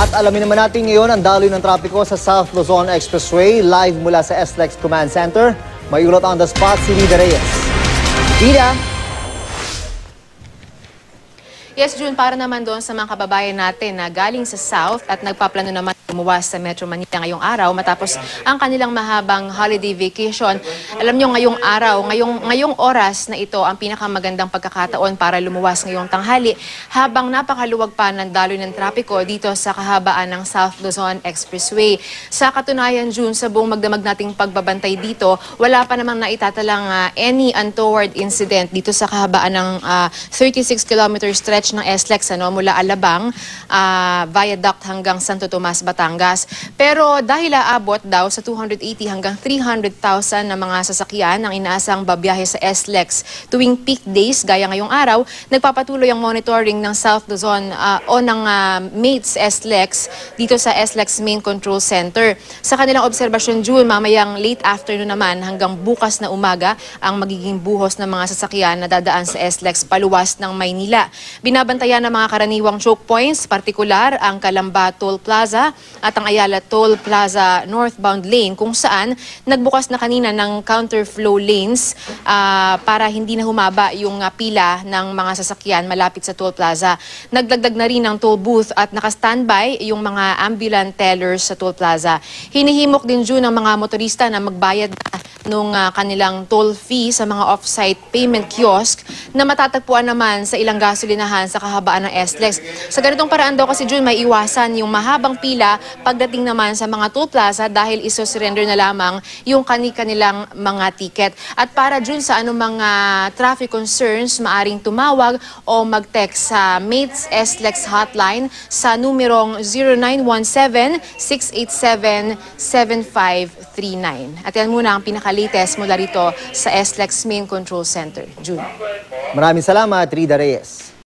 At alamin naman natin ngayon ang daloy ng trapiko sa South Luzon Expressway. Live mula sa SLEX Command Center. May ulat on the spot si Rida Reyes. Rida! Yes, June, para naman doon sa mga kababayan natin na galing sa South at nagpaplano naman lumuwas sa Metro Manila ngayong araw matapos ang kanilang mahabang holiday vacation. Alam nyo, ngayong araw, ngayong oras na ito ang pinakamagandang pagkakataon para lumuwas ngayong tanghali habang napakaluwag pa ng daloy ng trapiko dito sa kahabaan ng South Luzon Expressway. Sa katunayan, June, sa buong magdamag nating pagbabantay dito, wala pa namang naitatalang any untoward incident dito sa kahabaan ng 36-kilometer stretch ng SLEX mula Alabang, viaduct hanggang Santo Tomas, Batangas. Pero dahil aabot daw sa 280 hanggang 300,000 na mga sasakyan ang inaasang babiyahe sa SLEX tuwing peak days gaya ngayong araw, nagpapatuloy ang monitoring ng South Luzon o ng MATES SLEX dito sa SLEX Main Control Center. Sa kanilang obserbasyon, June, mamayang late afternoon naman hanggang bukas na umaga ang magiging buhos ng mga sasakyan na dadaan sa SLEX paluwas ng Maynila. Binabantayan ng mga karaniwang choke points, partikular ang Calamba Toll Plaza at ang Ayala Toll Plaza northbound lane kung saan nagbukas na kanina ng counterflow lanes para hindi na humaba yung pila ng mga sasakyan malapit sa toll plaza. Nagdagdag na rin ng toll booth at naka-standby yung mga ambulant tellers sa toll plaza. Hinihimok din June ng mga motorista na magbayad na nung kanilang toll fee sa mga off-site payment kiosk na matatagpuan naman sa ilang gasolinahan sa kahabaan ng SLEX. Sa ganitong paraan daw kasi June, may iwasan yung mahabang pila pagdating naman sa mga toll plaza dahil iso-surrender na lamang yung kanilang mga ticket. At para June sa anumang traffic concerns, maaring tumawag o mag-text sa MATES SLEX hotline sa numerong 0917-687-7539. At yan muna ang pinaka-latest mula rito sa SLEX Main Control Center. June. Maraming salamat, Rida Reyes.